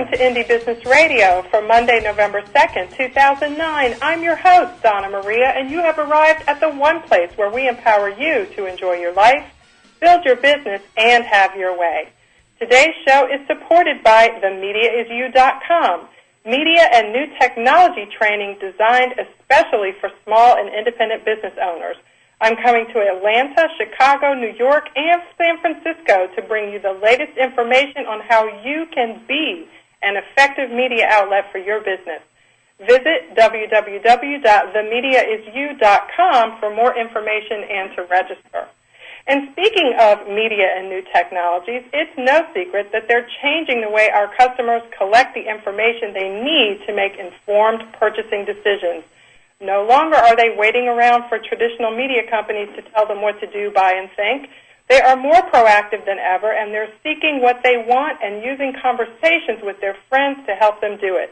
Welcome to Indie Business Radio for Monday, November 2nd, 2009. I'm your host, Donna Maria, and you have arrived at the one place where we empower you to enjoy your life, build your business, and have your way. Today's show is supported by themediaisyou.com, media and new technology training designed especially for small and independent business owners. I'm coming to Atlanta, Chicago, New York, and San Francisco to bring you the latest information on how you can be an effective media outlet for your business. Visit www.themediaisyou.com for more information and to register. And speaking of media and new technologies, it's no secret that they're changing the way our customers collect the information they need to make informed purchasing decisions. No longer are they waiting around for traditional media companies to tell them what to do, buy, and think. They are more proactive than ever, and they're seeking what they want and using conversations with their friends to help them do it.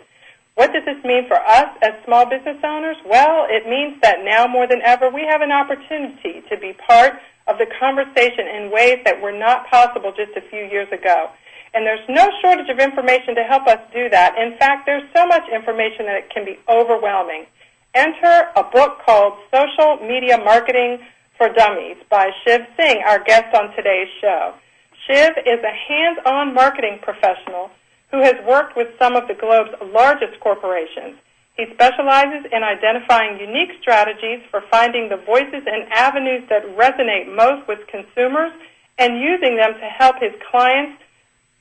What does this mean for us as small business owners? Well, it means that now more than ever we have an opportunity to be part of the conversation in ways that were not possible just a few years ago. And there's no shortage of information to help us do that. In fact, there's so much information that it can be overwhelming. Enter a book called Social Media Marketing for Dummies by Shiv Singh, our guest on today's show. Shiv is a hands-on marketing professional who has worked with some of the globe's largest corporations. He specializes in identifying unique strategies for finding the voices and avenues that resonate most with consumers and using them to help his clients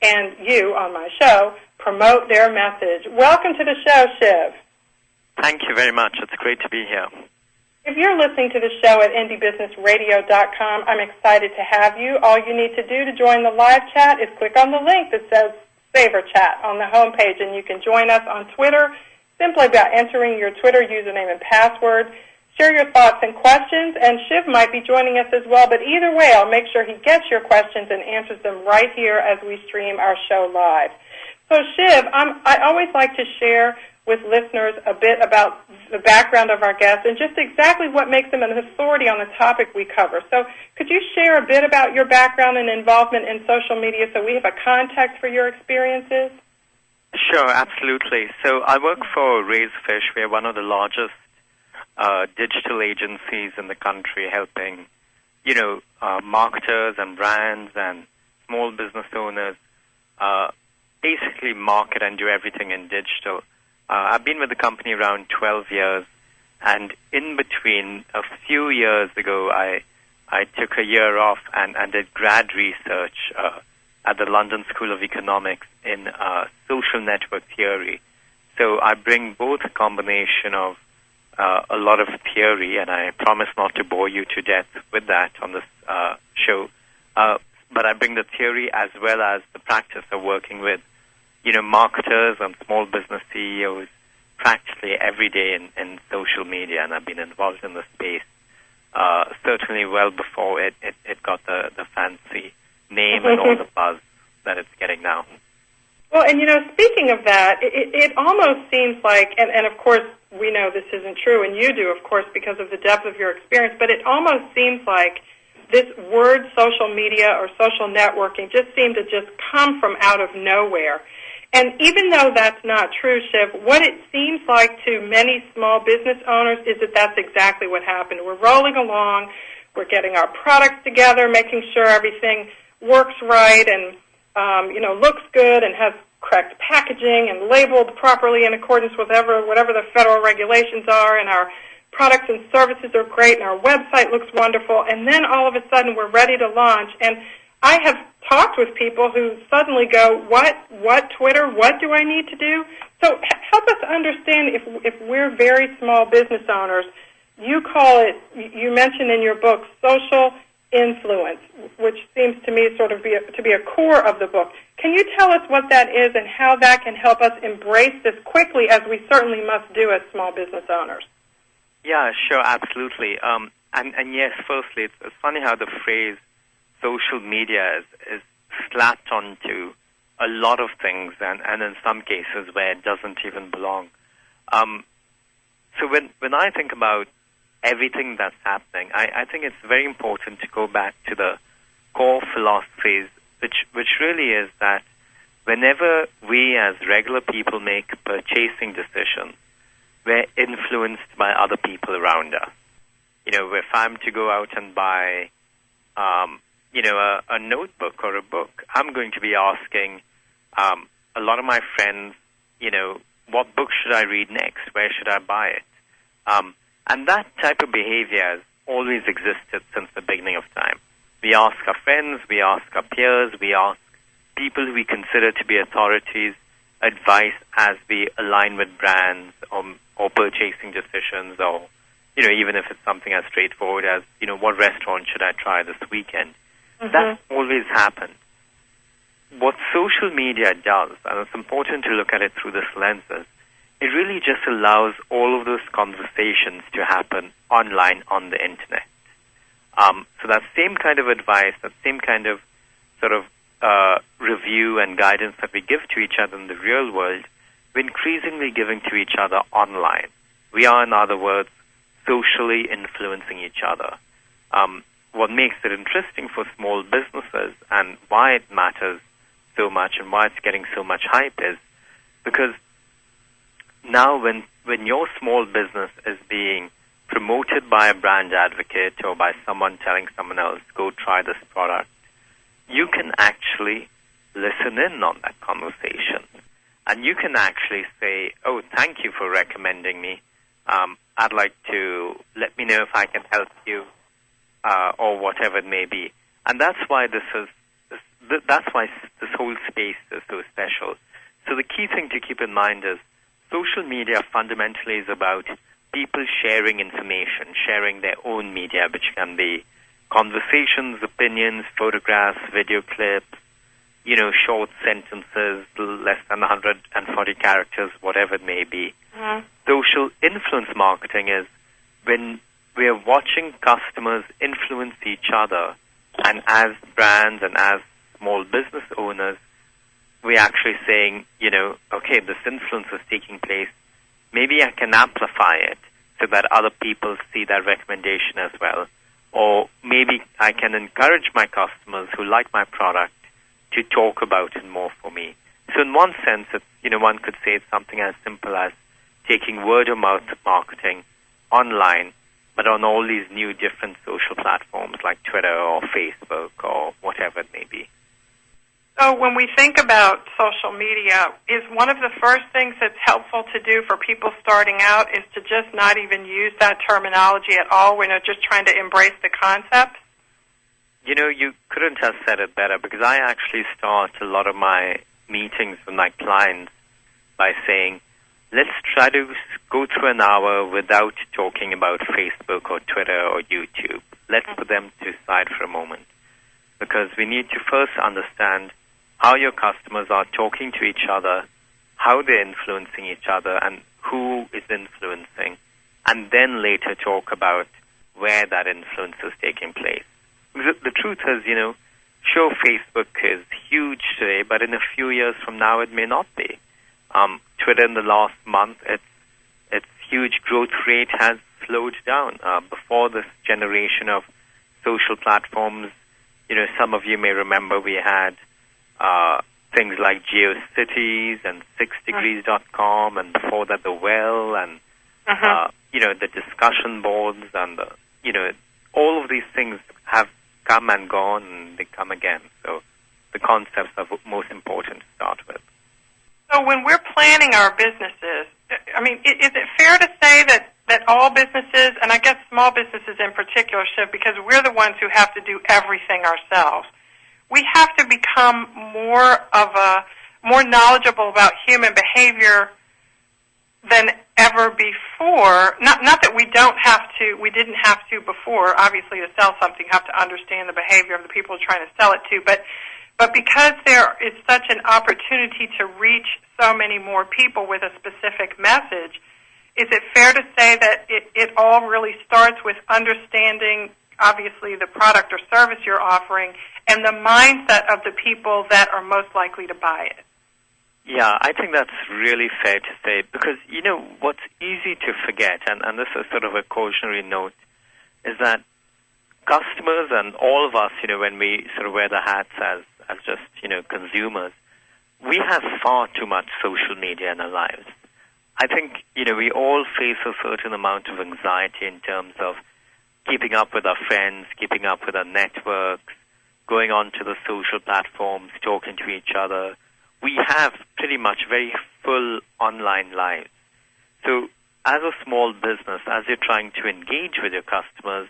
and you on my show promote their message. Welcome to the show, Shiv. Thank you very much. It's great to be here. If you're listening to the show at indiebusinessradio.com, I'm excited to have you. All you need to do to join the live chat is click on the link that says Savor Chat on the homepage, and you can join us on Twitter simply by entering your Twitter username and password. Share your thoughts and questions, and Shiv might be joining us as well, but either way, I'll make sure he gets your questions and answers them right here as we stream our show live. So, Shiv, I always like to share with listeners a bit about the background of our guests and just exactly what makes them an authority on the topic we cover. So could you share a bit about your background and involvement in social media so we have a context for your experiences? Sure, absolutely. So I work for Razorfish. We're one of the largest digital agencies in the country helping, marketers and brands and small business owners basically market and do everything in digital. I've been with the company around 12 years, and in between, a few years ago, I took a year off and did grad research at the London School of Economics in social network theory. So I bring both a combination of a lot of theory, and I promise not to bore you to death with that on this show, but I bring the theory as well as the practice of working with marketers and small business CEOs practically every day in social media, and I've been involved in the space certainly well before it got the fancy name and all the buzz that it's getting now. Well, and speaking of that, it almost seems like, and of course we know this isn't true, and you do, of course, because of the depth of your experience, but it almost seems like this word social media or social networking just seemed to just come from out of nowhere. And even though that's not true, Shiv, what it seems like to many small business owners is that that's exactly what happened. We're rolling along, we're getting our products together, making sure everything works right and, looks good and has correct packaging and labeled properly in accordance with whatever the federal regulations are, and our products and services are great and our website looks wonderful, and then all of a sudden we're ready to launch. And I have talked with people who suddenly go, what Twitter, what do I need to do? So help us understand if we're very small business owners, you call it, you mentioned in your book, social influence, which seems to me sort of to be a core of the book. Can you tell us what that is and how that can help us embrace this quickly, as we certainly must do as small business owners? Yeah, sure, absolutely. And yes, firstly, it's funny how the phrase social media is slapped onto a lot of things, and in some cases where it doesn't even belong. So when I think about everything that's happening, I think it's very important to go back to the core philosophies, which really is that whenever we as regular people make purchasing decisions, we're influenced by other people around us. If I'm to go out and buy, a notebook or a book, I'm going to be asking a lot of my friends, what book should I read next? Where should I buy it? And that type of behavior has always existed since the beginning of time. We ask our friends, we ask our peers, we ask people who we consider to be authorities advice as we align with brands or purchasing decisions, or even if it's something as straightforward as what restaurant should I try this weekend. Mm-hmm. That's always happened. What social media does, and it's important to look at it through this lens, is it really just allows all of those conversations to happen online on the internet. So that same kind of advice, that same kind of sort of review and guidance that we give to each other in the real world, we're increasingly giving to each other online. We are, in other words, socially influencing each other. What makes it interesting for small businesses and why it matters so much and why it's getting so much hype is because now when your small business is being promoted by a brand advocate or by someone telling someone else, go try this product, you can actually listen in on that conversation. And you can actually say, oh, thank you for recommending me. I'd like to let me know if I can help you or whatever it may be. And that's why this whole space is so special. So the key thing to keep in mind is social media fundamentally is about people sharing information, sharing their own media, which can be conversations, opinions, photographs, video clips, short sentences, less than 140 characters, whatever it may be. Mm-hmm. Social influence marketing is when we are watching customers influence each other, and as brands and as small business owners, we're actually saying, okay, this influence is taking place. Maybe I can amplify it so that other people see that recommendation as well. Or maybe I can encourage my customers who like my product to talk about it more for me. So in one sense, one could say it's something as simple as taking word-of-mouth marketing online, but on all these new different social platforms like Twitter or Facebook or whatever it may be. So when we think about social media, is one of the first things that's helpful to do for people starting out is to just not even use that terminology at all when they're just trying to embrace the concept? You couldn't have said it better, because I actually start a lot of my meetings with my clients by saying, let's try to go through an hour without talking about Facebook or Twitter or YouTube. Let's put them to the side for a moment, because we need to first understand how your customers are talking to each other, how they're influencing each other, and who is influencing, and then later talk about where that influence is taking place. Because the truth is, sure, Facebook is huge today, but in a few years from now it may not be. Twitter in the last month, its huge growth rate has slowed down. Before this generation of social platforms, some of you may remember we had things like GeoCities and 6degrees.com, and before that the Well, and the discussion boards, and all of these things have come and gone, and they come again. So the concepts are most important to start with. So when we're planning our businesses, is it fair to say that all businesses, and I guess small businesses in particular, Shiv, because we're the ones who have to do everything ourselves, we have to become more knowledgeable about human behavior than ever before. Not that we didn't have to before. Obviously, to sell something, you have to understand the behavior of the people you're trying to sell it to. But because there is such an opportunity to reach so many more people with a specific message, is it fair to say that it all really starts with understanding, obviously, the product or service you're offering and the mindset of the people that are most likely to buy it? Yeah, I think that's really fair to say, because, what's easy to forget, and this is sort of a cautionary note, is that customers and all of us, when we sort of wear the hats as just, consumers, we have far too much social media in our lives. I think, we all face a certain amount of anxiety in terms of keeping up with our friends, keeping up with our networks, going on to the social platforms, talking to each other. We have pretty much very full online lives. So as a small business, as you're trying to engage with your customers,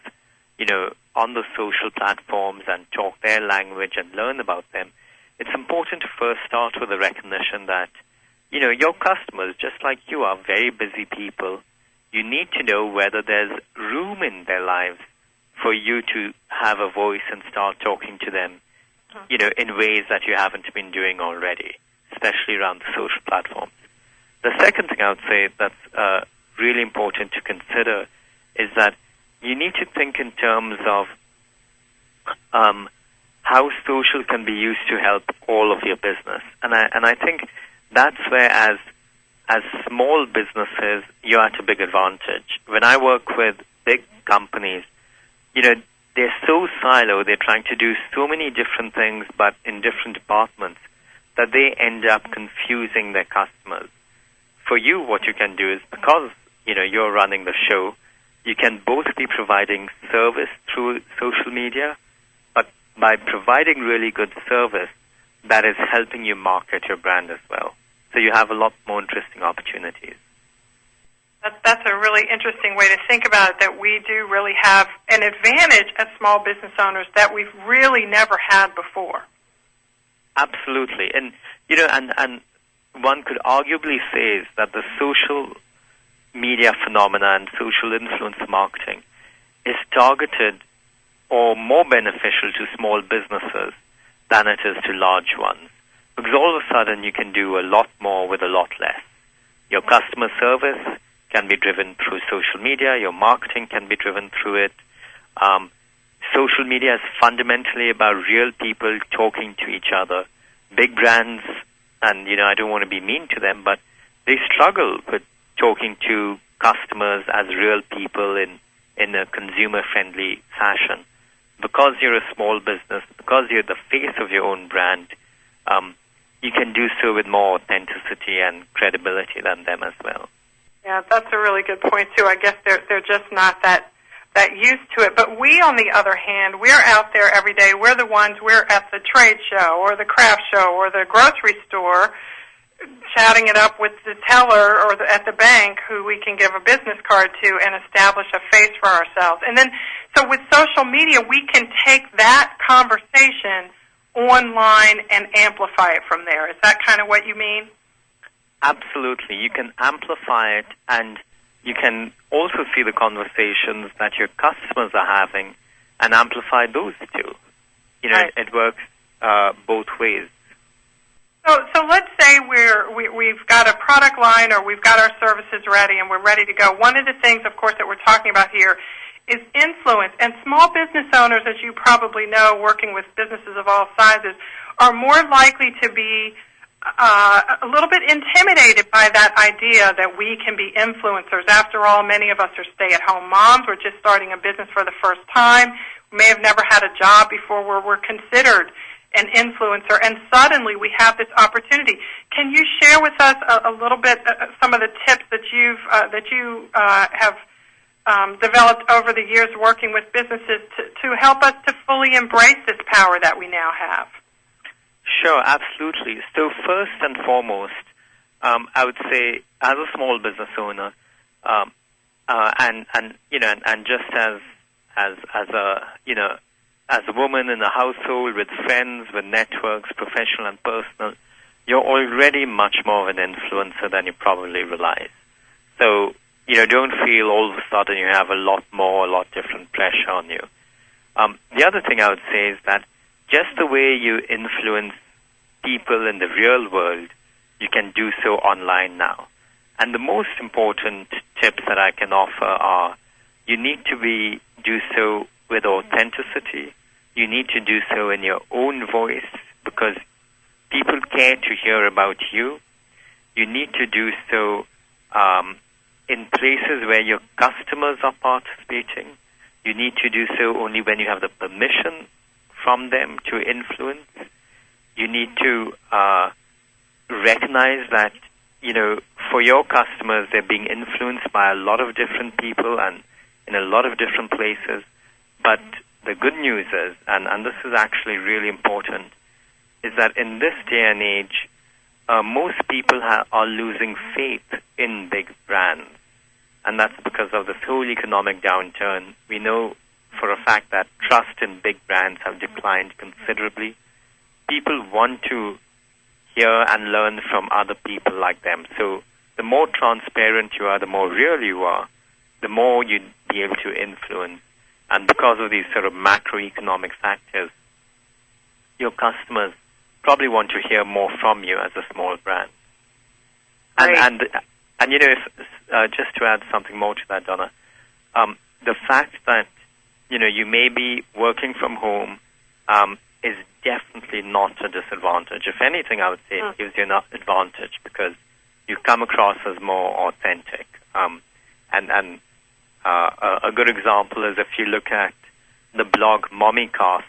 on the social platforms and talk their language and learn about them, it's important to first start with the recognition that, your customers, just like you, are very busy people. You need to know whether there's room in their lives for you to have a voice and start talking to them, in ways that you haven't been doing already, especially around the social platforms. The second thing I would say that's really important to consider is that you need to think in terms of how social can be used to help all of your business. And I think that's where, as small businesses, you're at a big advantage. When I work with big companies, they're so siloed, they're trying to do so many different things, but in different departments, that they end up confusing their customers. For you, what you can do is, because, you're running the show, you can both be providing service through social media, but by providing really good service, that is helping you market your brand as well. So you have a lot more interesting opportunities. That's a really interesting way to think about it, that we do really have an advantage as small business owners that we've really never had before. Absolutely. And, and one could arguably say is that the social media phenomena and social influence marketing is targeted or more beneficial to small businesses than it is to large ones. Because all of a sudden you can do a lot more with a lot less. Your customer service can be driven through social media. Your marketing can be driven through it. Social media is fundamentally about real people talking to each other. Big brands, and I don't want to be mean to them, but they struggle with talking to customers as real people in a consumer-friendly fashion. Because you're a small business, because you're the face of your own brand, you can do so with more authenticity and credibility than them as well. Yeah, that's a really good point, too. I guess they're just not that used to it. But we, on the other hand, we're out there every day. We're at the trade show or the craft show or the grocery store, chatting it up with the teller or at the bank who we can give a business card to and establish a face for ourselves. And then, so with social media, we can take that conversation online and amplify it from there. Is that kind of what you mean? Absolutely. You can amplify it, and you can also see the conversations that your customers are having and amplify those too. Right. It works both ways. So let's say we've got a product line or we've got our services ready and we're ready to go. One of the things, of course, that we're talking about here is influence. And small business owners, as you probably know, working with businesses of all sizes, are more likely to be a little bit intimidated by that idea that we can be influencers. After all, many of us are stay-at-home moms. We're just starting a business for the first time. We may have never had a job before where we're considered an influencer, and suddenly we have this opportunity. Can you share with us a little bit some of the tips that you have developed over the years working with businesses to help us to fully embrace this power that we now have? Sure, absolutely. So first and foremost, I would say, as a small business owner, and just as a woman in a household with friends, with networks, professional and personal, you're already much more of an influencer than you probably realize. So, don't feel all of a sudden you have a lot different pressure on you. The other thing I would say is that just the way you influence people in the real world, you can do so online now. And the most important tips that I can offer are, you need to do so with authenticity. You need to do so in your own voice because people care to hear about you. You need to do so in places where your customers are participating. You need to do so only when you have the permission from them to influence. You need to recognize that, for your customers, they're being influenced by a lot of different people and in a lot of different places. But the good news is, and this is actually really important, is that in this day and age, most people are losing faith in big brands. And that's because of this whole economic downturn. We know for a fact that trust in big brands have declined considerably. People want to hear and learn from other people like them. So the more transparent you are, the more real you are, the more you'd be able to influence. And because of these sort of macroeconomic factors, your customers probably want to hear more from you as a small brand. Right. And if, just to add something more to that, Donna, the fact that, you may be working from home is definitely not a disadvantage. If anything, I would say it gives you an advantage because you come across as more authentic. A good example is if you look at the blog Mommycast.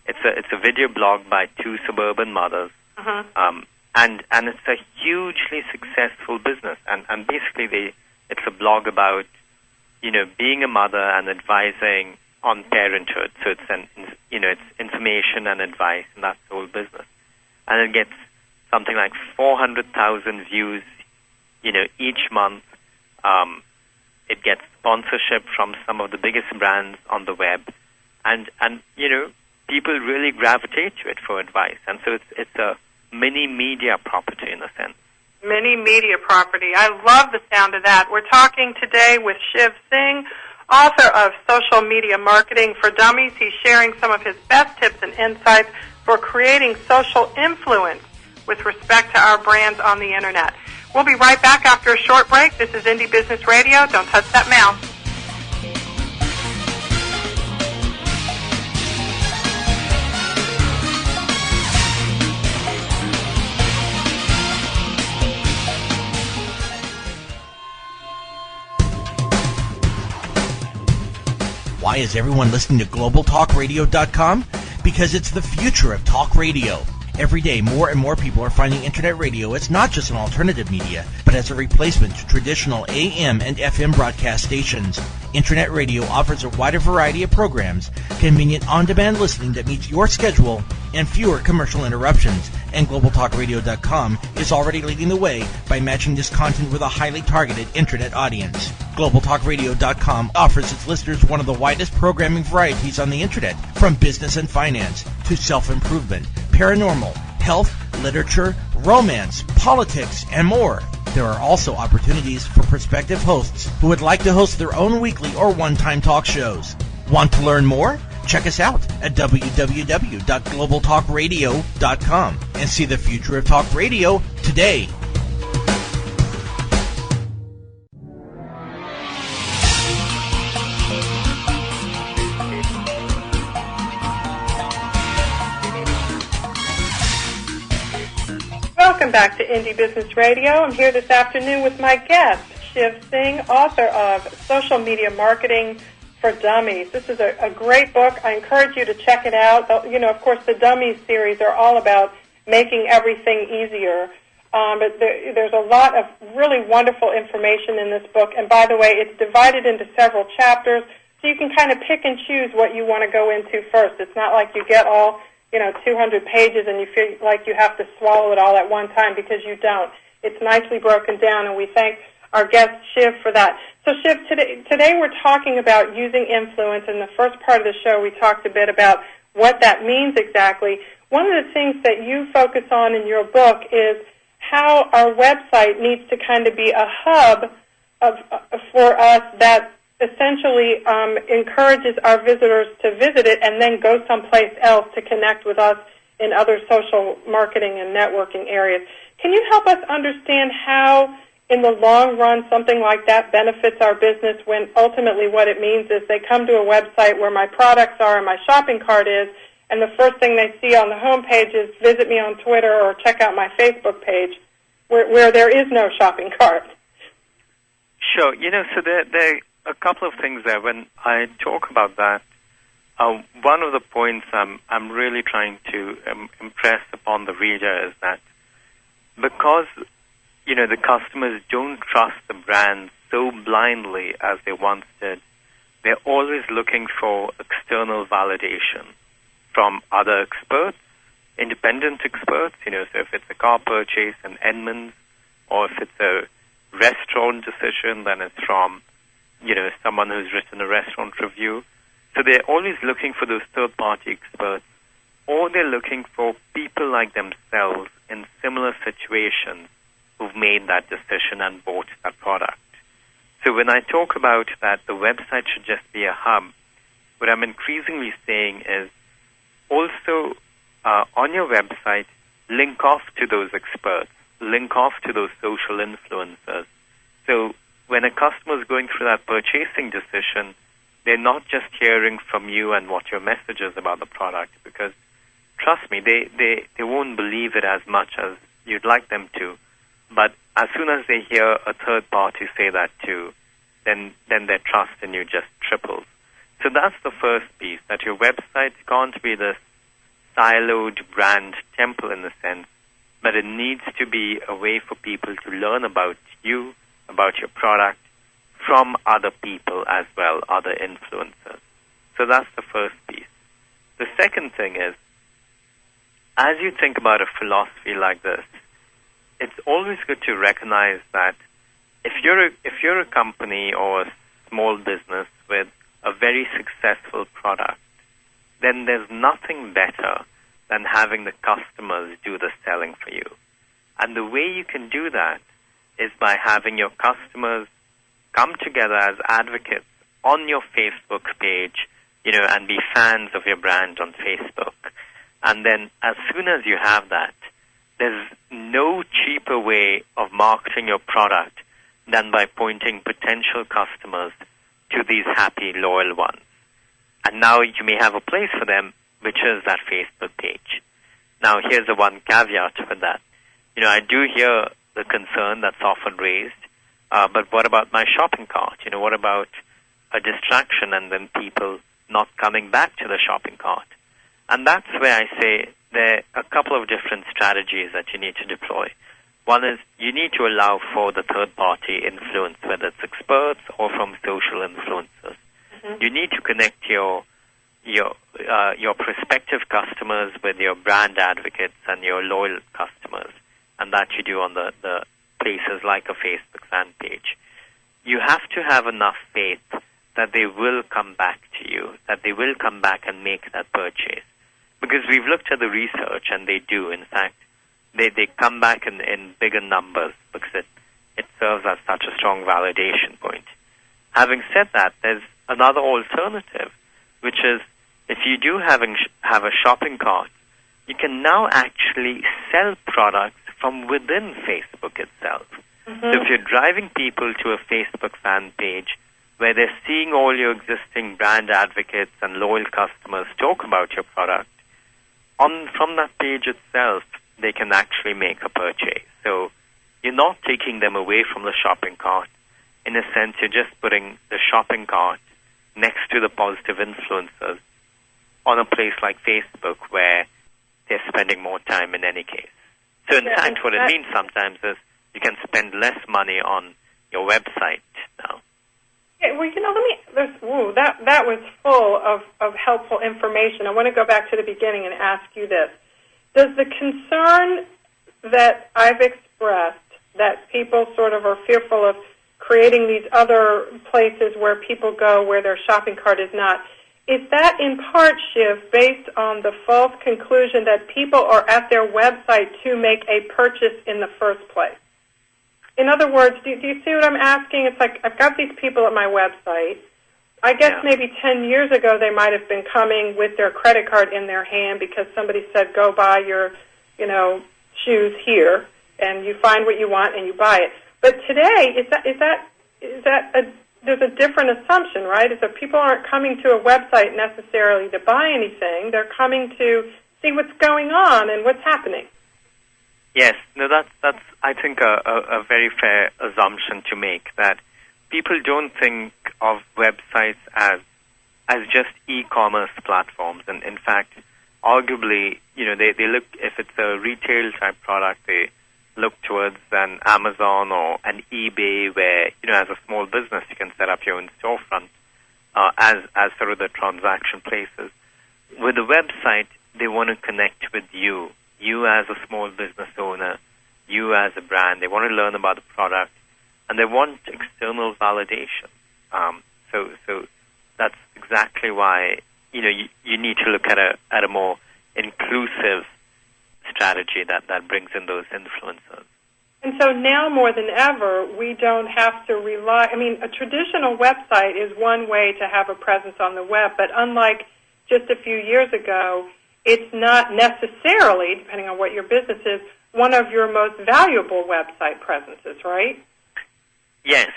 It's a video blog by two suburban mothers, and it's a hugely successful business. And basically, it's a blog about being a mother and advising on parenthood. So it's information and advice, and that's the whole business. And it gets something like 400,000 views, each month. It gets sponsorship from some of the biggest brands on the web, and people really gravitate to it for advice. And so it's a mini media property in a sense. Mini media property. I love the sound of that. We're talking today with Shiv Singh, author of Social Media Marketing for Dummies. He's sharing some of his best tips and insights for creating social influence with respect to our brands on the Internet. We'll be right back after a short break. This is Indie Business Radio. Don't touch that mouse. Why is everyone listening to GlobalTalkRadio.com? Because it's the future of talk radio. Every day, more and more people are finding Internet radio as not just an alternative media, but as a replacement to traditional AM and FM broadcast stations. Internet radio offers a wider variety of programs, convenient on-demand listening that meets your schedule, and fewer commercial interruptions. And GlobalTalkRadio.com is already leading the way by matching this content with a highly targeted Internet audience. GlobalTalkRadio.com offers its listeners one of the widest programming varieties on the Internet, from business and finance to self-improvement, paranormal, health, literature, romance, politics, and more. There are also opportunities for prospective hosts who would like to host their own weekly or one-time talk shows. Want to learn more? Check us out at www.globaltalkradio.com and see the future of talk radio today. Welcome back to Indie Business Radio. I'm here this afternoon with my guest, Shiv Singh, author of Social Media Marketing for Dummies. This is a great book. I encourage you to check it out. Of course, the Dummies series are all about making everything easier. But there's a lot of really wonderful information in this book. And by the way, it's divided into several chapters, so you can kind of pick and choose what you want to go into first. It's not like you get all 200 pages and you feel like you have to swallow it all at one time, because you don't. It's nicely broken down, and we thank our guest, Shiv, for that. So, Shiv, today we're talking about using influence. In the first part of the show, we talked a bit about what that means exactly. One of the things that you focus on in your book is how our website needs to kind of be a hub for us that essentially encourages our visitors to visit it and then go someplace else to connect with us in other social marketing and networking areas. Can you help us understand how, in the long run, something like that benefits our business, when ultimately what it means is they come to a website where my products are and my shopping cart is, and the first thing they see on the home page is visit me on Twitter or check out my Facebook page, where there is no shopping cart? Sure. So there are a couple of things there. When I talk about that, one of the points I'm really trying to impress upon the reader is that because, the customers don't trust the brand so blindly as they once did, they're always looking for external validation from other experts, independent experts, so if it's a car purchase in Edmonds, or if it's a restaurant decision, then it's from, someone who's written a restaurant review. So they're always looking for those third-party experts, or they're looking for people like themselves in similar situations who've made that decision and bought that product. So when I talk about that the website should just be a hub, what I'm increasingly saying is also on your website, link off to those experts, link off to those social influencers. So when a customer is going through that purchasing decision, they're not just hearing from you and what your message is about the product, because trust me, they won't believe it as much as you'd like them to. But as soon as they hear a third party say that too, then their trust in you just triples. So that's the first piece, that your website can't be this siloed brand temple in a sense, but it needs to be a way for people to learn about you, about your product, from other people as well, other influencers. So that's the first piece. The second thing is, as you think about a philosophy like this, it's always good to recognize that if you're a company or a small business with a very successful product, then there's nothing better than having the customers do the selling for you. And the way you can do that is by having your customers come together as advocates on your Facebook page, and be fans of your brand on Facebook. And then as soon as you have that, there's no cheaper way of marketing your product than by pointing potential customers to these happy, loyal ones. And now you may have a place for them, which is that Facebook page. Now, here's the one caveat for that. I do hear the concern that's often raised, but what about my shopping cart? What about a distraction and then people not coming back to the shopping cart? And that's where I say there are a couple of different strategies that you need to deploy. One is you need to allow for the third-party influence, whether it's experts or from social influencers. Mm-hmm. You need to connect your prospective customers with your brand advocates and your loyal customers, and that you do on the places like a Facebook fan page. You have to have enough faith that they will come back to you, that they will come back and make that purchase. Because we've looked at the research, and they do. In fact, they come back in bigger numbers because it serves as such a strong validation point. Having said that, there's another alternative, which is if you do have a shopping cart, you can now actually sell products from within Facebook itself. Mm-hmm. So if you're driving people to a Facebook fan page where they're seeing all your existing brand advocates and loyal customers talk about your product, from that page itself, they can actually make a purchase. So you're not taking them away from the shopping cart. In a sense, you're just putting the shopping cart next to the positive influencers on a place like Facebook where they're spending more time in any case. So in fact, what it means sometimes is you can spend less money on your website now. Yeah, well, that was full of helpful information. I want to go back to the beginning and ask you this. Does the concern that I've expressed, that people sort of are fearful of creating these other places where people go where their shopping cart is not, is that in part, Shiv, based on the false conclusion that people are at their website to make a purchase in the first place? In other words, do you see what I'm asking? It's like I've got these people at my website. I guess maybe 10 years ago they might have been coming with their credit card in their hand because somebody said, go buy your, shoes here, and you find what you want and you buy it. But today, there's a different assumption, right? Is that people aren't coming to a website necessarily to buy anything. They're coming to see what's going on and what's happening. Yes, no, that's I think a very fair assumption to make, that people don't think of websites as just e-commerce platforms, and in fact, arguably, they look, if it's a retail type product, they look towards an Amazon or an eBay where, as a small business, you can set up your own storefront as sort of the transaction places. With a website, they want to connect with you as a small business owner, you as a brand. They want to learn about the product, and they want external validation. So that's exactly why you need to look at a more inclusive strategy that brings in those influencers. And so now more than ever, we don't have to rely. I mean, a traditional website is one way to have a presence on the web, but unlike just a few years ago, it's not necessarily, depending on what your business is, one of your most valuable website presences, right? Yes,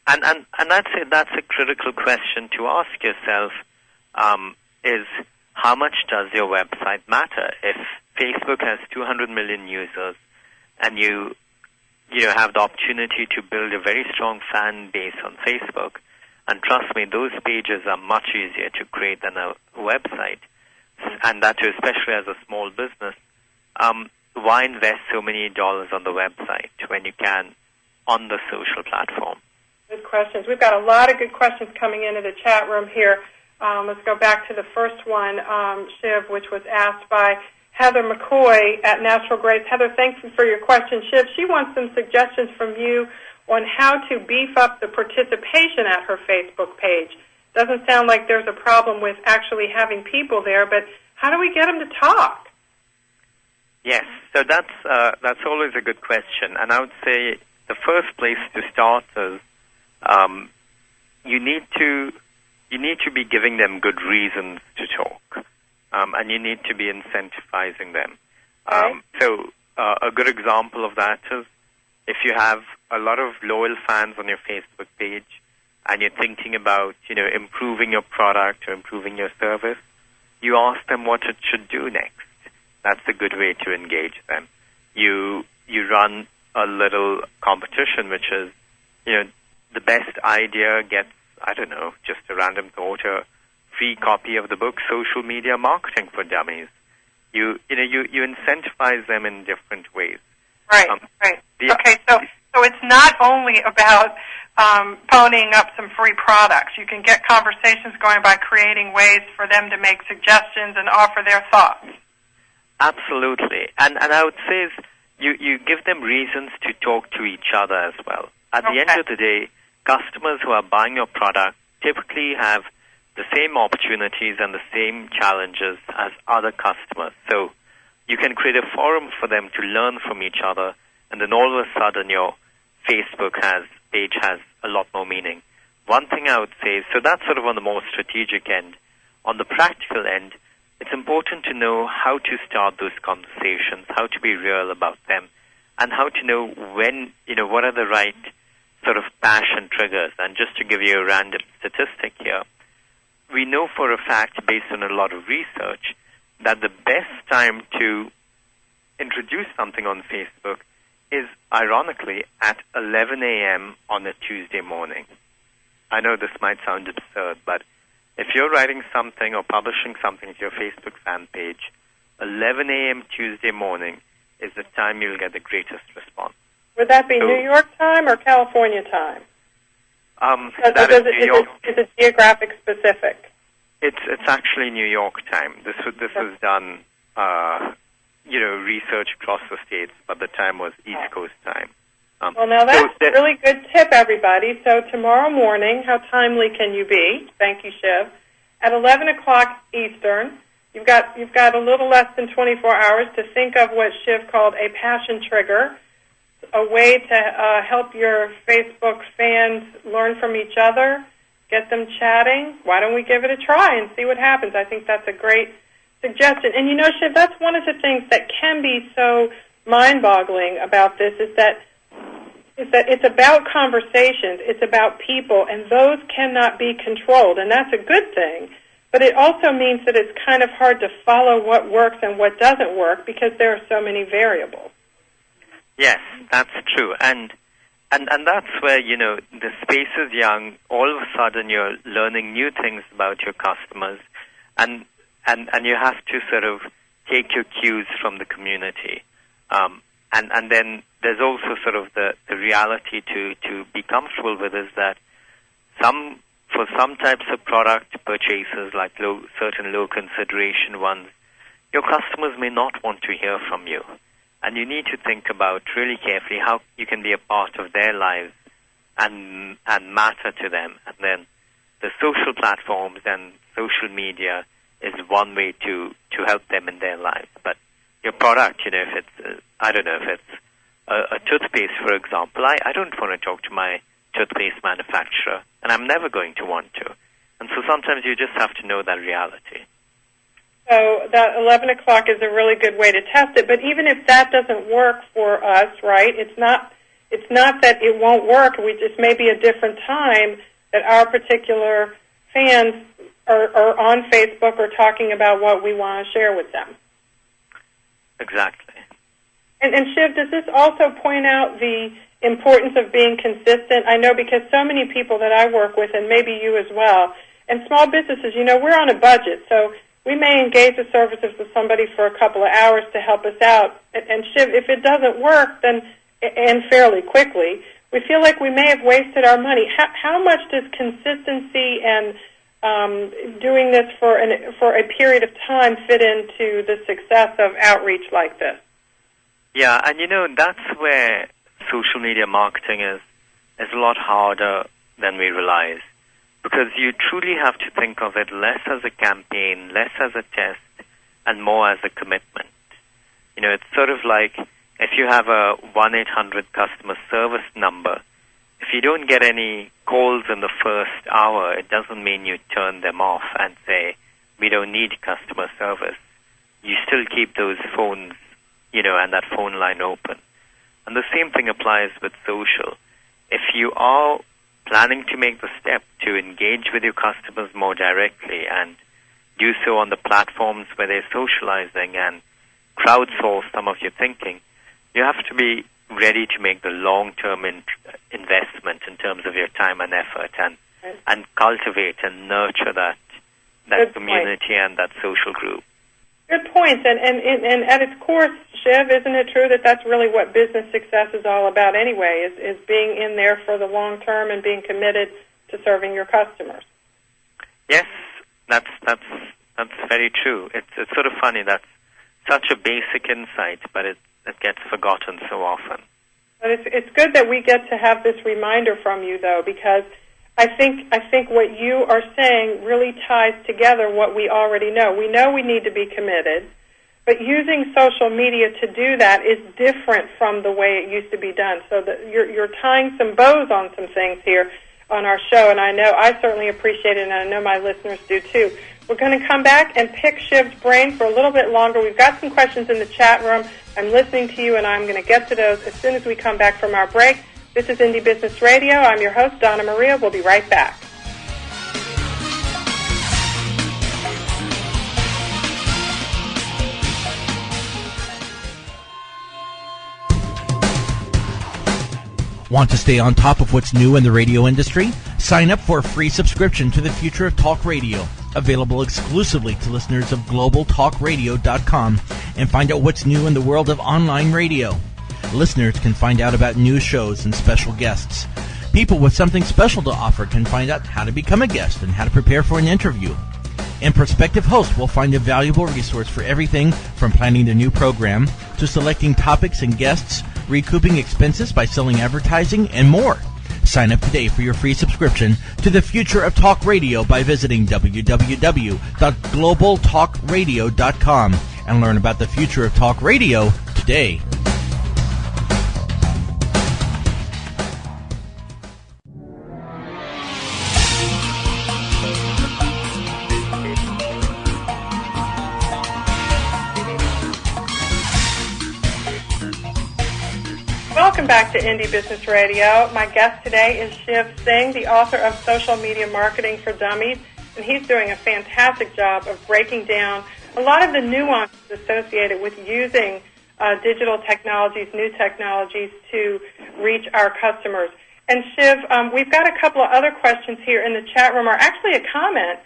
and that's a critical question to ask yourself, is how much does your website matter? If Facebook has 200 million users and you have the opportunity to build a very strong fan base on Facebook, and trust me, those pages are much easier to create than a website, and that too, especially as a small business, why invest so many dollars on the website when you can on the social platform? Good questions. We've got a lot of good questions coming into the chat room here. Let's go back to the first one, Shiv, which was asked by Heather McCoy at Natural Grace. Heather, thank you for your question. Shiv, she wants some suggestions from you on how to beef up the participation at her Facebook page. Doesn't sound like there's a problem with actually having people there, but how do we get them to talk? Yes, so that's always a good question, and I would say the first place to start is you need to be giving them good reasons to talk, and you need to be incentivizing them. So a good example of that is if you have a lot of loyal fans on your Facebook page and you're thinking about improving your product or improving your service, you ask them what it should do next. That's a good way to engage them. You run a little competition, which is, the best idea gets, I don't know, just a random thought, a free copy of the book, Social Media Marketing for Dummies. You incentivize them in different ways. Right, right. Okay, so it's not only about phoning up some free products. You can get conversations going by creating ways for them to make suggestions and offer their thoughts. Absolutely. And I would say is you give them reasons to talk to each other as well. At the end of the day, customers who are buying your product typically have the same opportunities and the same challenges as other customers. So you can create a forum for them to learn from each other, and then all of a sudden your Facebook page has a lot more meaning. One thing I would say, so that's sort of on the more strategic end. On the practical end, it's important to know how to start those conversations, how to be real about them, and how to know when, what are the right sort of passion triggers. And just to give you a random statistic here, we know for a fact, based on a lot of research, that the best time to introduce something on Facebook is, ironically, at 11 a.m. on a Tuesday morning. I know this might sound absurd, but if you're writing something or publishing something to your Facebook fan page, 11 a.m. Tuesday morning is the time you'll get the greatest response. Would that be New York time or California time? Is it geographic specific? It's actually New York time. This was done, research across the states, but the time was East Coast time. Well, now that's a really good tip, everybody. So tomorrow morning, how timely can you be? Thank you, Shiv. At 11 o'clock Eastern, you've got a little less than 24 hours to think of what Shiv called a passion trigger, a way to help your Facebook fans learn from each other, get them chatting. Why don't we give it a try and see what happens? I think that's a great suggestion. And Shiv, that's one of the things that can be so mind-boggling about this is that it's about conversations, it's about people, and those cannot be controlled, and that's a good thing. But it also means that it's kind of hard to follow what works and what doesn't work because there are so many variables. Yes, that's true. And that's where, the space is young. All of a sudden you're learning new things about your customers, and you have to sort of take your cues from the community. And then there's also sort of the reality to be comfortable with is that for some types of product purchases, like certain low consideration ones, your customers may not want to hear from you. And you need to think about really carefully how you can be a part of their lives and matter to them. And then the social platforms and social media is one way to help them in their lives. But your product, if it's, I don't know, if it's a toothpaste, for example, I don't want to talk to my toothpaste manufacturer, and I'm never going to want to. And so sometimes you just have to know that reality. So that 11 o'clock is a really good way to test it. But even if that doesn't work for us, right, it's not that it won't work. It may be a different time that our particular fans are on Facebook or talking about what we want to share with them. Exactly. And Shiv, does this also point out the importance of being consistent? I know because so many people that I work with, and maybe you as well, and small businesses, we're on a budget, so we may engage the services of somebody for a couple of hours to help us out. And Shiv, if it doesn't work, then, and fairly quickly, we feel like we may have wasted our money. How much does consistency and doing this for a period of time fit into the success of outreach like this? Yeah, and that's where social media marketing is a lot harder than we realize, because you truly have to think of it less as a campaign, less as a test, and more as a commitment. It's sort of like if you have a 1-800 customer service number, if you don't get any calls in the first hour, it doesn't mean you turn them off and say, we don't need customer service. You still keep those phones, and that phone line open. And the same thing applies with social. If you are planning to make the step to engage with your customers more directly and do so on the platforms where they're socializing and crowdsource some of your thinking, you have to be ready to make the long-term investment in terms of your time and effort and cultivate and nurture that community and that social group. Good points. And at its core, Shiv, isn't it true that that's really what business success is all about anyway, is being in there for the long term and being committed to serving your customers? Yes, that's very true. It's sort of funny. That's such a basic insight, but it gets forgotten so often. But it's good that we get to have this reminder from you, though, because I think what you are saying really ties together what we already know. We know we need to be committed, but using social media to do that is different from the way it used to be done. So that you're tying some bows on some things here on our show, and I certainly appreciate it, and I know my listeners do too. We're going to come back and pick Shiv's brain for a little bit longer. We've got some questions in the chat room. I'm listening to you, and I'm going to get to those as soon as we come back from our break. This is Indie Business Radio. I'm your host, Donna Maria. We'll be right back. Want to stay on top of what's new in the radio industry? Sign up for a free subscription to the Future of Talk Radio, available exclusively to listeners of globaltalkradio.com, and find out what's new in the world of online radio. Listeners can find out about new shows and special guests. People with something special to offer can find out how to become a guest and how to prepare for an interview. And prospective hosts will find a valuable resource for everything from planning the new program to selecting topics and guests, recouping expenses by selling advertising, and more. Sign up today for your free subscription to the Future of Talk Radio by visiting www.globaltalkradio.com and learn about the future of talk radio today. Welcome back to Indie Business Radio. My guest today is Shiv Singh, the author of Social Media Marketing for Dummies, and he's doing a fantastic job of breaking down a lot of the nuances associated with using digital technologies, new technologies to reach our customers. And Shiv, we've got a couple of other questions here in the chat room, or actually a comment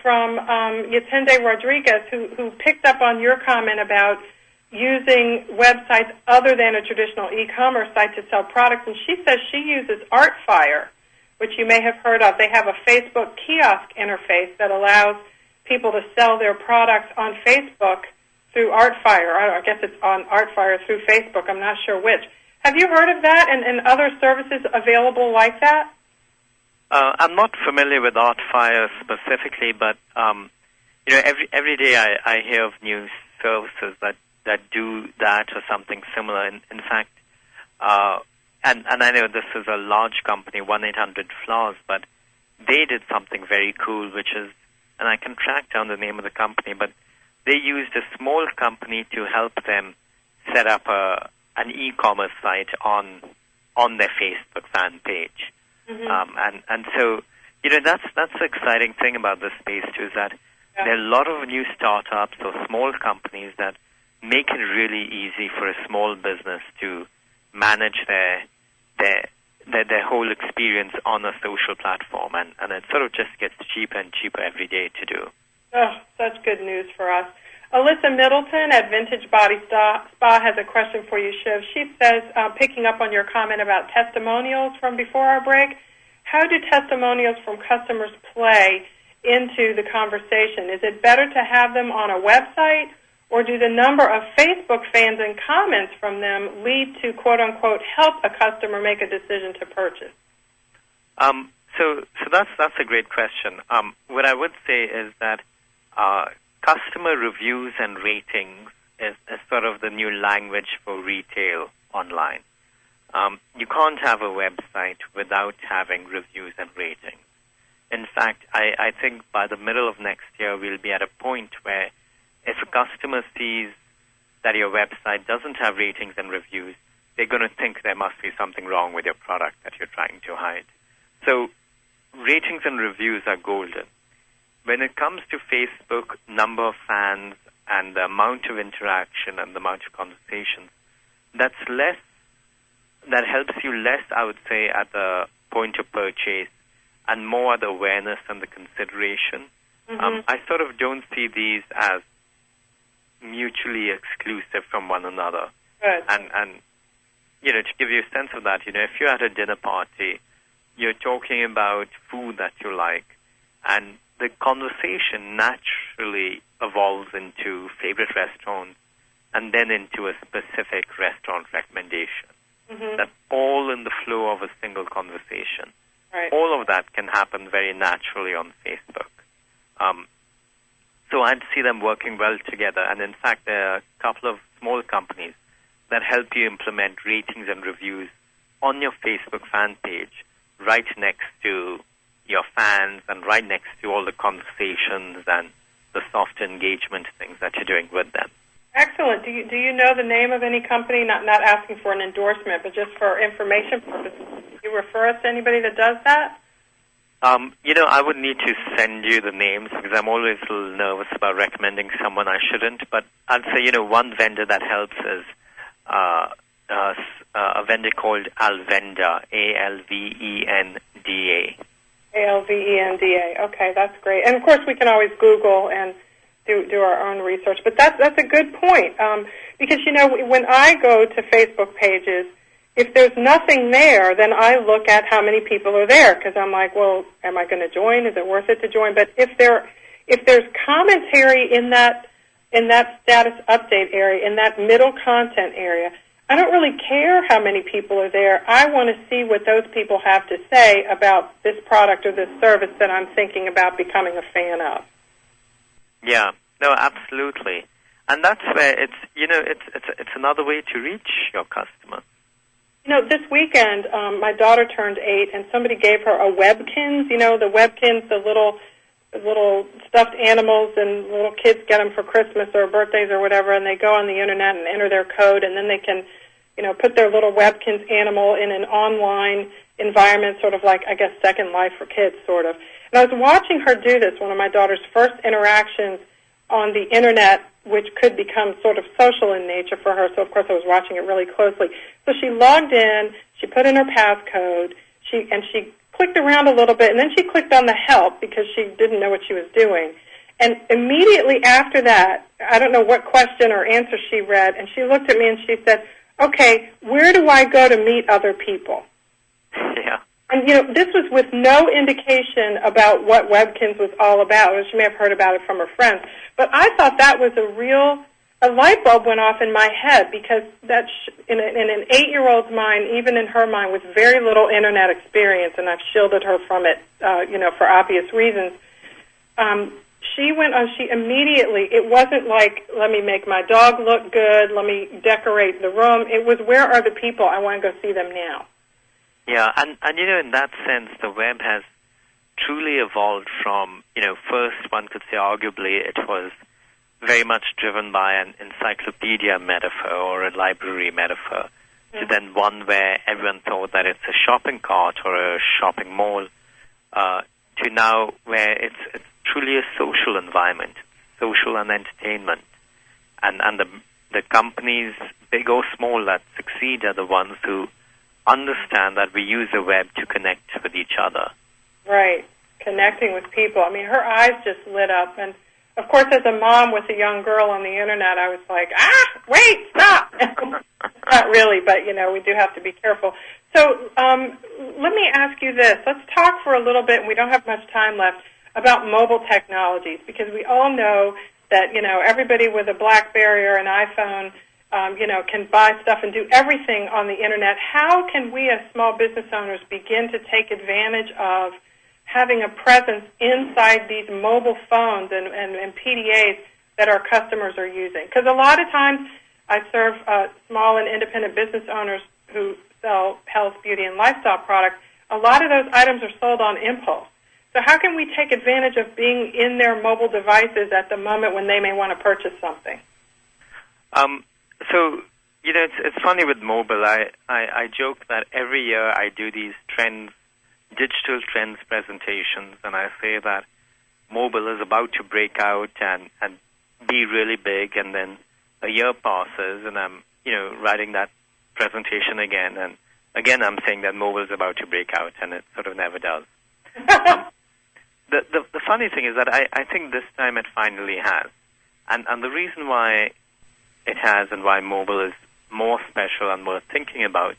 from Yatende Rodriguez, who picked up on your comment about using websites other than a traditional e-commerce site to sell products, and she says she uses ArtFire, which you may have heard of. They have a Facebook kiosk interface that allows people to sell their products on Facebook through ArtFire. I guess it's on ArtFire through Facebook. I'm not sure which. Have you heard of that and other services available like that? I'm not familiar with ArtFire specifically, but every day I hear of new services that do that or something similar. In fact, and I know this is a large company, 1-800-FLOWERS, but they did something very cool, which is, and I can track down the name of the company, but they used a small company to help them set up an e-commerce site on their Facebook fan page. Mm-hmm. And so, that's the exciting thing about this space too, is that there are a lot of new startups or small companies that make it really easy for a small business to manage their whole experience on a social platform, and it sort of just gets cheaper and cheaper every day to do. Oh, such good news for us. Alyssa Middleton at Vintage Body Spa has a question for you, Shiv. She says, picking up on your comment about testimonials from before our break, how do testimonials from customers play into the conversation? Is it better to have them on a website, or do the number of Facebook fans and comments from them lead to, quote-unquote, help a customer make a decision to purchase? So that's a great question. What I would say is that customer reviews and ratings is sort of the new language for retail online. You can't have a website without having reviews and ratings. In fact, I think by the middle of next year, we'll be at a point where if a customer sees that your website doesn't have ratings and reviews, they're going to think there must be something wrong with your product that you're trying to hide. So ratings and reviews are golden. When it comes to Facebook, number of fans and the amount of interaction and the amount of conversations, that helps you less, I would say, at the point of purchase and more at the awareness and the consideration. Mm-hmm. I sort of don't see these as mutually exclusive from one another. Good. And to give you a sense of that, if you're at a dinner party, you're talking about food that you like, and the conversation naturally evolves into favorite restaurants and then into a specific restaurant recommendation. Mm-hmm. That's all in the flow of a single conversation. Right. All of that can happen very naturally on Facebook. So I'd see them working well together. And in fact, there are a couple of small companies that help you implement ratings and reviews on your Facebook fan page right next to your fans and right next to all the conversations and the soft engagement things that you're doing with them. Excellent. Do you know the name of any company, not asking for an endorsement, but just for information purposes? Do you refer us to anybody that does that? I would need to send you the names because I'm always a little nervous about recommending someone I shouldn't. But I'd say, one vendor that helps is a vendor called Alvenda, Alvenda. Alvenda. Okay, that's great. And, of course, we can always Google and do our own research. But that's a good point because, when I go to Facebook pages, if there's nothing there, then I look at how many people are there because I'm like, well, am I going to join? Is it worth it to join? But if there's commentary in that status update area, in that middle content area, I don't really care how many people are there. I want to see what those people have to say about this product or this service that I'm thinking about becoming a fan of. Yeah, no, absolutely. And that's where it's another way to reach your customer. This weekend, my daughter turned 8, and somebody gave her a Webkins. The Webkins, the little stuffed animals, and little kids get them for Christmas or birthdays or whatever, and they go on the Internet and enter their code, and then they can, put their little Webkins animal in an online environment, sort of like, I guess, Second Life for kids, sort of. And I was watching her do this, one of my daughter's first interactions on the Internet, which could become sort of social in nature for her. So, of course, I was watching it really closely. So she logged in, she put in her passcode, she clicked around a little bit, and then she clicked on the help because she didn't know what she was doing. And immediately after that, I don't know what question or answer she read, and she looked at me and she said, okay, where do I go to meet other people? Yeah. And, this was with no indication about what Webkinz was all about. She may have heard about it from her friends. But I thought that was a light bulb went off in my head, because that in an 8-year-old's mind, even in her mind, with very little Internet experience, and I've shielded her from it, for obvious reasons, she went on, she immediately, it wasn't like, let me make my dog look good, let me decorate the room. It was, where are the people? I want to go see them now. Yeah, and in that sense, the web has truly evolved from, first one could say arguably it was very much driven by an encyclopedia metaphor or a library metaphor, to then one where everyone thought that it's a shopping cart or a shopping mall, to now where it's truly a social environment, social and entertainment. And the companies, big or small, that succeed are the ones who understand that we use the web to connect with each other. Right, connecting with people. I mean, her eyes just lit up. And, of course, as a mom with a young girl on the Internet, I was like, wait, stop. Not really, but, we do have to be careful. So let me ask you this. Let's talk for a little bit, and we don't have much time left, about mobile technologies, because we all know that, everybody with a BlackBerry or an iPhone, can buy stuff and do everything on the Internet. How can we as small business owners begin to take advantage of having a presence inside these mobile phones and PDAs that our customers are using? Because a lot of times I serve small and independent business owners who sell health, beauty, and lifestyle products. A lot of those items are sold on impulse. So how can we take advantage of being in their mobile devices at the moment when they may want to purchase something? So, it's funny with mobile. I joke that every year I do these digital trends presentations, and I say that mobile is about to break out and be really big, and then a year passes, and I'm, writing that presentation again, and again I'm saying that mobile is about to break out, and it sort of never does. The funny thing is that I think this time it finally has. And the reason why it has and why mobile is more special and worth thinking about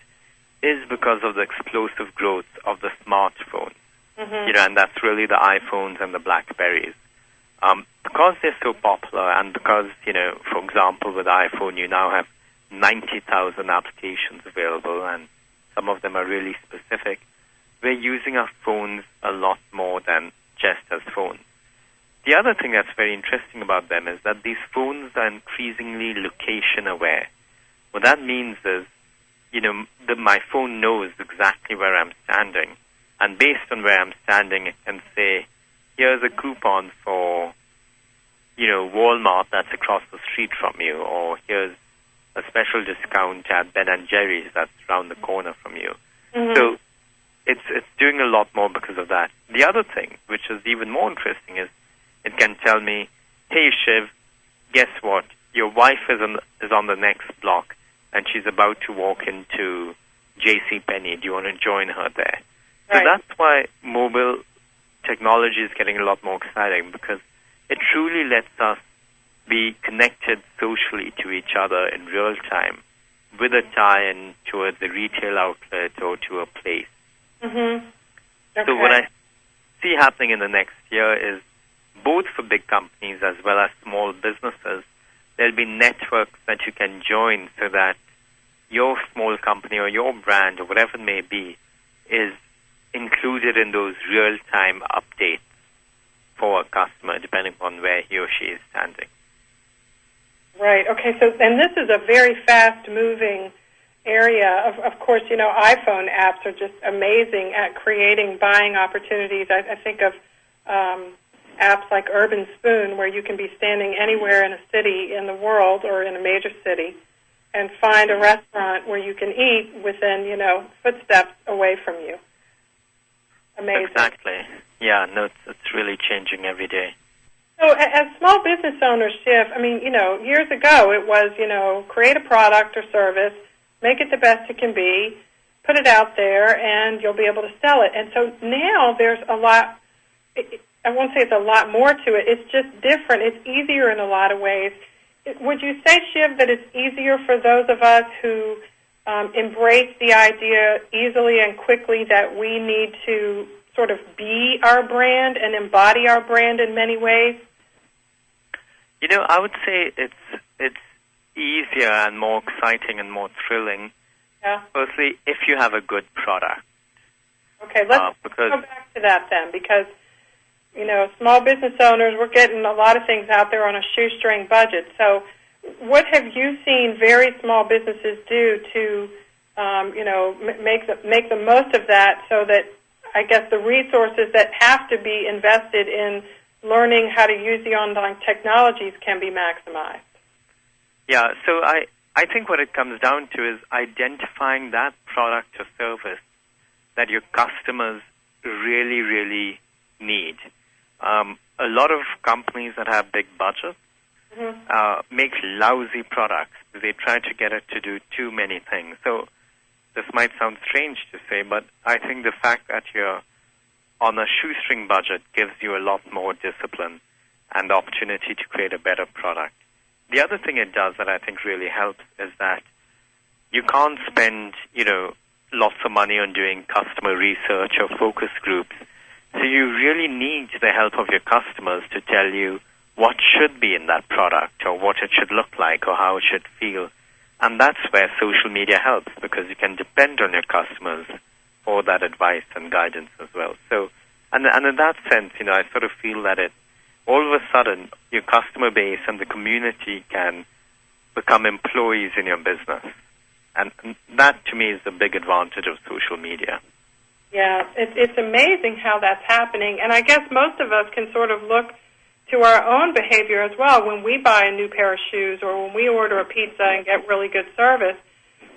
is because of the explosive growth of the smartphones. Mm-hmm. And that's really the iPhones and the BlackBerries. Because they're so popular, and because, for example, with iPhone you now have 90,000 applications available, and some of them are really specific, we're using our phones a lot more than just as phones. The other thing that's very interesting about them is that these phones are increasingly location aware. What that means is, my phone knows exactly where I'm standing, and based on where I'm standing, it can say, here's a coupon for, Walmart that's across the street from you, or here's a special discount at Ben & Jerry's that's around the corner from you. Mm-hmm. So it's doing a lot more because of that. The other thing, which is even more interesting, is it can tell me, hey, Shiv, guess what? Your wife is on the next block, and she's about to walk into JCPenney. Do you want to join her there? Right. So that's why mobile technology is getting a lot more exciting, because it truly lets us be connected socially to each other in real time with a tie-in towards a retail outlet or to a place. Mm-hmm. Okay. So what I see happening in the next year is, both for big companies as well as small businesses, there'll be networks that you can join so that your small company or your brand or whatever it may be is included in those real-time updates for a customer, depending on where he or she is standing. Right. Okay. So, and this is a very fast-moving area. Of course, iPhone apps are just amazing at creating buying opportunities. I think of apps like Urban Spoon, where you can be standing anywhere in a city in the world or in a major city and find a restaurant where you can eat within, footsteps away from you. Amazing. Exactly. Yeah, no, it's really changing every day. So as small business owners, Shiv, years ago it was, create a product or service, make it the best it can be, put it out there, and you'll be able to sell it. And so now there's a lot. I won't say it's a lot more to it. It's just different. It's easier in a lot of ways. Would you say, Shiv, that it's easier for those of us who embrace the idea easily and quickly that we need to sort of be our brand and embody our brand in many ways? You know, I would say it's easier and more exciting and more thrilling. Yeah. Firstly, if you have a good product. Okay, let's go back to that then, because, you know, small business owners, we're getting a lot of things out there on a shoestring budget. So what have you seen very small businesses do to, make the most of that so that, I guess, the resources that have to be invested in learning how to use the online technologies can be maximized? Yeah, so I think what it comes down to is identifying that product or service that your customers really, really need. A lot of companies that have big budgets make lousy products. They try to get it to do too many things. So this might sound strange to say, but I think the fact that you're on a shoestring budget gives you a lot more discipline and the opportunity to create a better product. The other thing it does that I think really helps is that you can't spend, lots of money on doing customer research or focus groups. So you really need the help of your customers to tell you what should be in that product or what it should look like or how it should feel. And that's where social media helps, because you can depend on your customers for that advice and guidance as well. So, and in that sense, I sort of feel that all of a sudden your customer base and the community can become employees in your business. And that, to me, is the big advantage of social media. Yeah, it's amazing how that's happening. And I guess most of us can sort of look to our own behavior as well. When we buy a new pair of shoes or when we order a pizza and get really good service,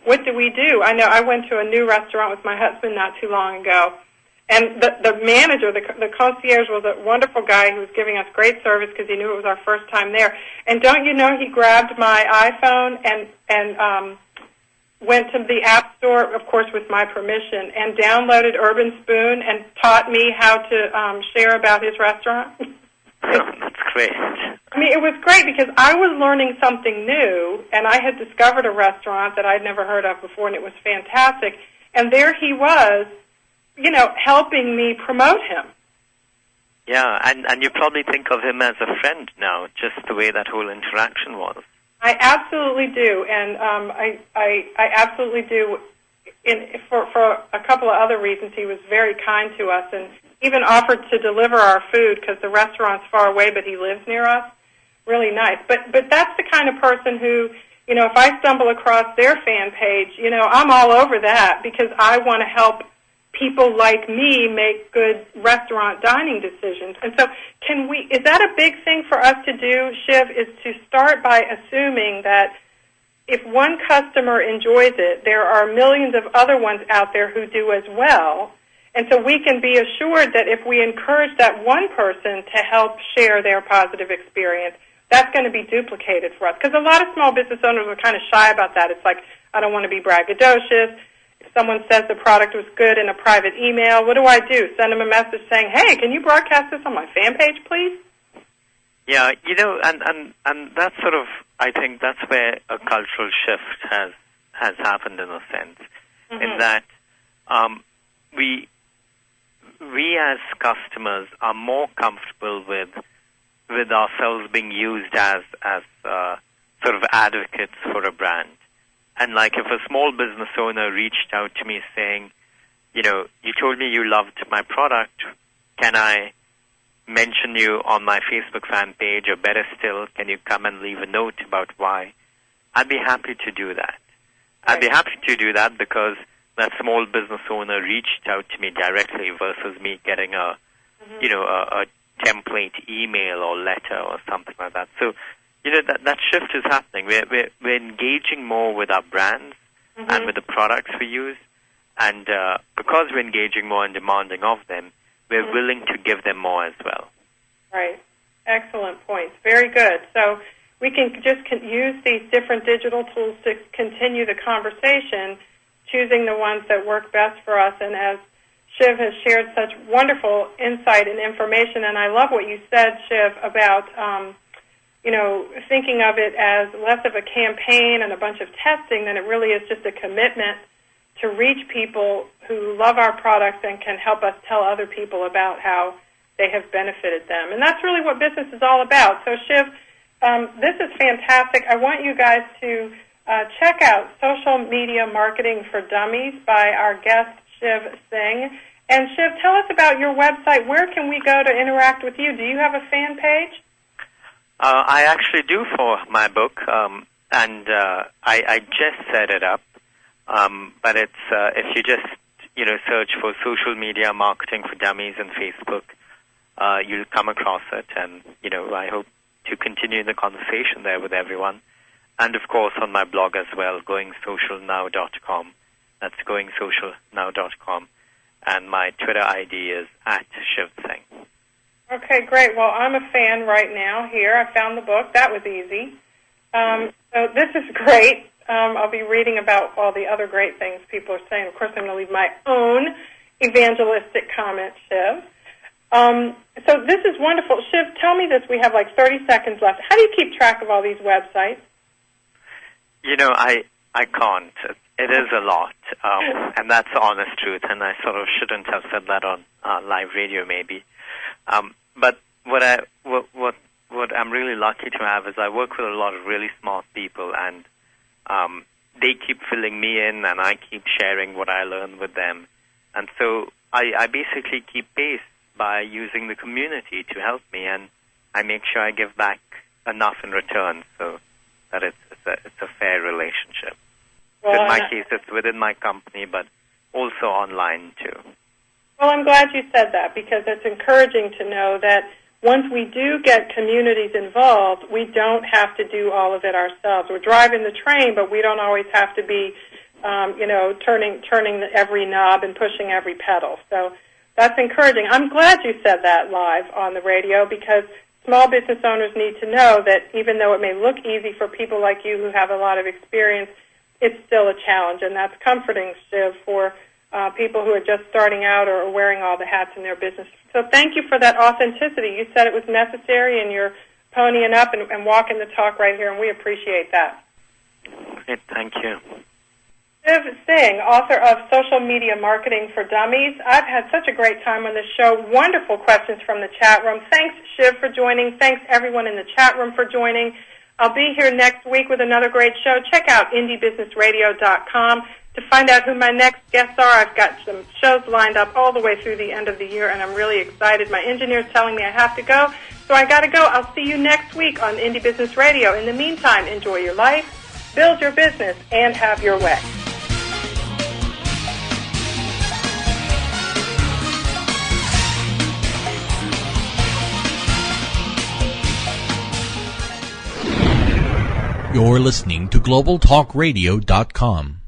what do we do? I know I went to a new restaurant with my husband not too long ago, and the manager, the concierge, was a wonderful guy who was giving us great service because he knew it was our first time there. And don't you know, he grabbed my iPhone and went to the App Store, of course with my permission, and downloaded Urban Spoon and taught me how to share about his restaurant. Oh, that's great. I mean, it was great because I was learning something new, and I had discovered a restaurant that I'd never heard of before, and it was fantastic. And there he was, helping me promote him. Yeah, and you probably think of him as a friend now, just the way that whole interaction was. I absolutely do, and I absolutely do. For a couple of other reasons, he was very kind to us, and even offered to deliver our food because the restaurant's far away, but he lives near us. Really nice. But that's the kind of person who, if I stumble across their fan page, I'm all over that because I want to help people like me make good restaurant dining decisions. And so is that a big thing for us to do, Shiv, is to start by assuming that if one customer enjoys it, there are millions of other ones out there who do as well. And so we can be assured that if we encourage that one person to help share their positive experience, that's going to be duplicated for us. Because a lot of small business owners are kind of shy about that. It's like, I don't want to be braggadocious. If someone says the product was good in a private email, what do I do? Send them a message saying, hey, can you broadcast this on my fan page, please? Yeah, and that's sort of, I think that's where a cultural shift has happened in a sense, in that we as customers are more comfortable with ourselves being used as sort of advocates for a brand. And like if a small business owner reached out to me saying, you told me you loved my product, can I mention you on my Facebook fan page, or better still, can you come and leave a note about why? I'd be happy to do that. Right. I'd be happy to do that because that small business owner reached out to me directly versus me getting a template email or letter or something like that. So, that shift is happening. We're engaging more with our brands and with the products we use, and because we're engaging more and demanding of them, we're willing to give them more as well. Right. Excellent points. Very good. So we can just use these different digital tools to continue the conversation, choosing the ones that work best for us. And as Shiv has shared such wonderful insight and information, and I love what you said, Shiv, about thinking of it as less of a campaign and a bunch of testing than it really is just a commitment to reach people who love our products and can help us tell other people about how they have benefited them. And that's really what business is all about. So, Shiv, this is fantastic. I want you guys to check out Social Media Marketing for Dummies by our guest, Shiv Singh. And, Shiv, tell us about your website. Where can we go to interact with you? Do you have a fan page? I actually do for my book, and I just set it up. But it's if you just search for Social Media Marketing for Dummies on Facebook, you'll come across it, and I hope to continue the conversation there with everyone. And of course on my blog as well, goingsocialnow.com. That's goingsocialnow.com, and my Twitter ID is @ShivSingh. Okay, great. Well, I'm a fan right now here. I found the book. That was easy. So this is great. I'll be reading about all the other great things people are saying. Of course, I'm going to leave my own evangelistic comment, Shiv. So this is wonderful. Shiv, tell me this. We have like 30 seconds left. How do you keep track of all these websites? I can't. It is a lot, and that's the honest truth, and I sort of shouldn't have said that on live radio maybe. But what I'm really lucky to have is I work with a lot of really smart people, and they keep filling me in, and I keep sharing what I learn with them. And so I basically keep pace by using the community to help me, and I make sure I give back enough in return so that it's a fair relationship. Well, in my case, it's within my company, but also online too. Well, I'm glad you said that, because it's encouraging to know that once we do get communities involved, we don't have to do all of it ourselves. We're driving the train, but we don't always have to be, turning every knob and pushing every pedal. So that's encouraging. I'm glad you said that live on the radio, because small business owners need to know that even though it may look easy for people like you who have a lot of experience, it's still a challenge, and that's comforting, Shiv, for people who are just starting out or are wearing all the hats in their business. So thank you for that authenticity. You said it was necessary, and you're ponying up and walking the talk right here, and we appreciate that. Great, thank you. Shiv Singh, author of Social Media Marketing for Dummies. I've had such a great time on this show. Wonderful questions from the chat room. Thanks, Shiv, for joining. Thanks, everyone in the chat room, for joining. I'll be here next week with another great show. Check out indiebusinessradio.com to find out who my next guests are. I've got some shows lined up all the way through the end of the year, and I'm really excited. My engineer's telling me I have to go, so I got to go. I'll see you next week on Indie Business Radio. In the meantime, enjoy your life, build your business, and have your way. You're listening to GlobalTalkRadio.com.